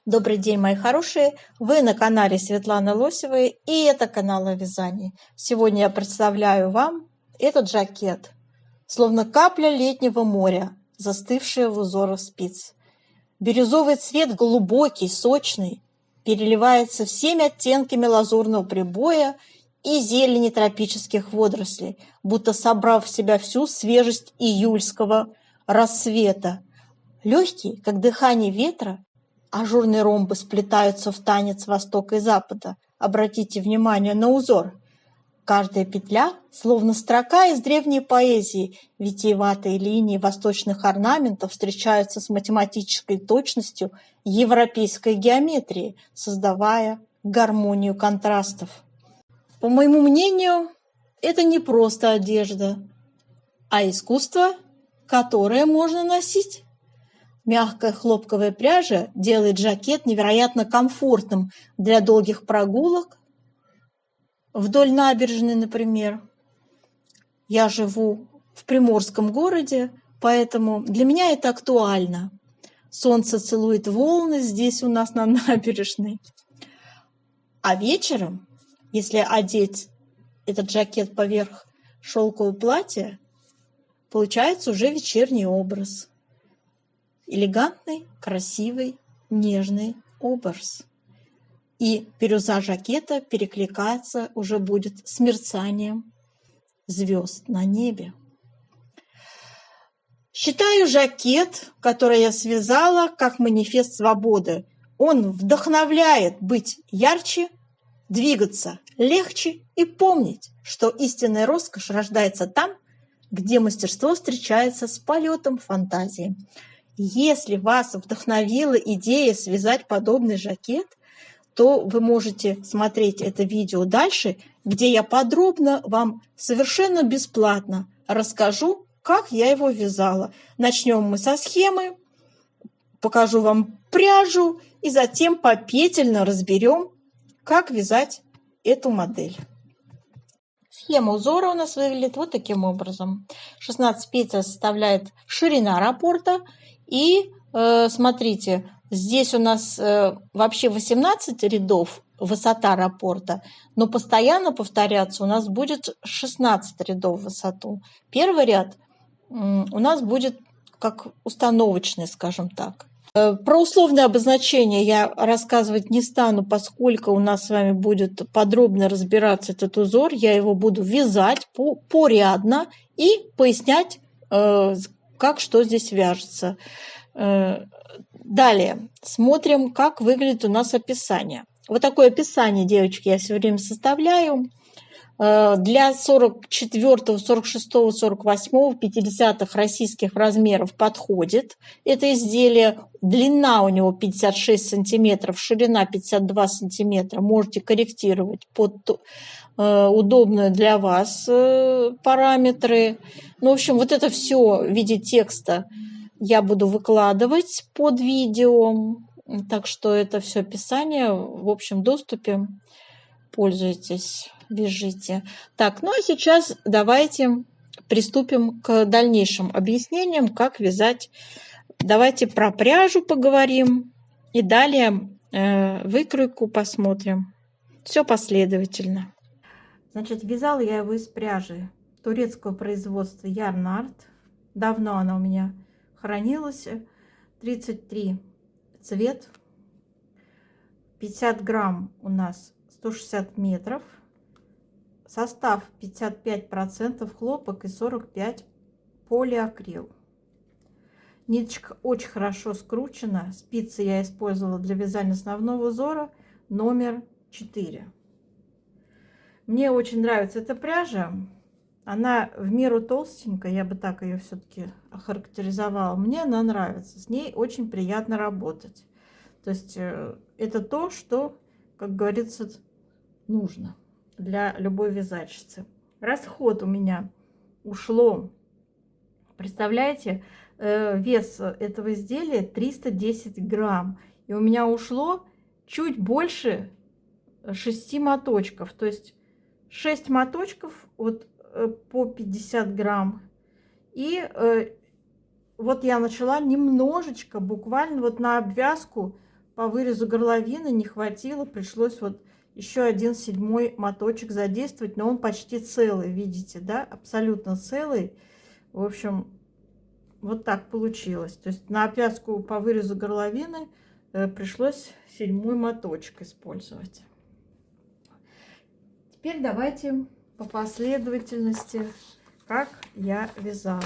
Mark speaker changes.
Speaker 1: Добрый день, мои хорошие! Вы на канале Светланы Лосевой, и это канал о вязании. Сегодня я представляю вам этот жакет, словно капля летнего моря, застывшая в узорах спиц. Бирюзовый цвет глубокий, сочный, переливается всеми оттенками лазурного прибоя и зелени тропических водорослей, будто собрав в себя всю свежесть июльского рассвета. Легкий, как дыхание ветра, ажурные ромбы сплетаются в танец востока и запада. Обратите внимание на узор. Каждая петля, словно строка из древней поэзии, витиеватые линии восточных орнаментов встречаются с математической точностью европейской геометрии, создавая гармонию контрастов. По моему мнению, это не просто одежда, а искусство, которое можно носить. Мягкая хлопковая пряжа делает жакет невероятно комфортным для долгих прогулок вдоль набережной, например. Я живу в приморском городе, поэтому для меня это актуально. Солнце целует волны здесь у нас на набережной. А вечером, если одеть этот жакет поверх шелкового платья, получается уже вечерний образ. Элегантный, красивый, нежный образ. И бирюза жакета перекликаться уже будет с мерцанием звезд на небе. Считаю жакет, который я связала, как манифест свободы. Он вдохновляет быть ярче, двигаться легче и помнить, что истинная роскошь рождается там, где мастерство встречается с полетом фантазии. Если вас вдохновила идея связать подобный жакет, то вы можете смотреть это видео дальше, где я подробно вам совершенно бесплатно расскажу, как я его вязала. Начнем мы со схемы, покажу вам пряжу и затем попетельно разберем, как вязать эту модель. Схема узора у нас выглядит вот таким образом. 16 петель составляет ширина раппорта. И смотрите, здесь у нас вообще 18 рядов высота раппорта, но постоянно повторяться у нас будет 16 рядов в высоту. Первый ряд у нас будет как установочный, скажем так. Про условное обозначение я рассказывать не стану, поскольку у нас с вами будет подробно разбираться этот узор. Я его буду вязать порядно и пояснять, как что здесь вяжется. Далее смотрим, как выглядит у нас описание. Вот такое описание, девочки, я все время составляю. Для 44, 46, 48, 50 российских размеров подходит это изделие. Длина у него 56 сантиметров, ширина 52 сантиметра. Можете корректировать под удобные для вас параметры. Ну, в общем, вот это все в виде текста я буду выкладывать под видео. Так что это все описание в общем доступе. Пользуйтесь, вяжите. Так, ну а сейчас давайте приступим к дальнейшим объяснениям, как вязать. Давайте про пряжу поговорим и далее выкройку посмотрим. Все последовательно. Значит, вязала я его из пряжи турецкого производства Yarn Art. Давно она у меня хранилась. 33 цвет. 50 грамм у нас 160 метров. Состав 55% хлопок и 45% полиакрил. Ниточка очень хорошо скручена. Спицы я использовала для вязания основного узора номер 4. Мне очень нравится эта пряжа. Она в меру толстенькая, я бы так ее все-таки охарактеризовала. Мне она нравится. С ней очень приятно работать. То есть это то, что, как говорится, нужно для любой вязальщицы. Расход у меня ушло, представляете, вес этого изделия 310 грамм. И у меня ушло чуть больше 6 моточков. То есть 6 моточков вот по 50 грамм. И вот я начала немножечко, буквально вот на обвязку, по вырезу горловины не хватило, пришлось вот еще 1/7 моточек задействовать, но он почти целый, видите, да, абсолютно целый. В общем, вот так получилось. То есть на опятку по вырезу горловины пришлось 7 моточек использовать. Теперь давайте по последовательности, как я вязала.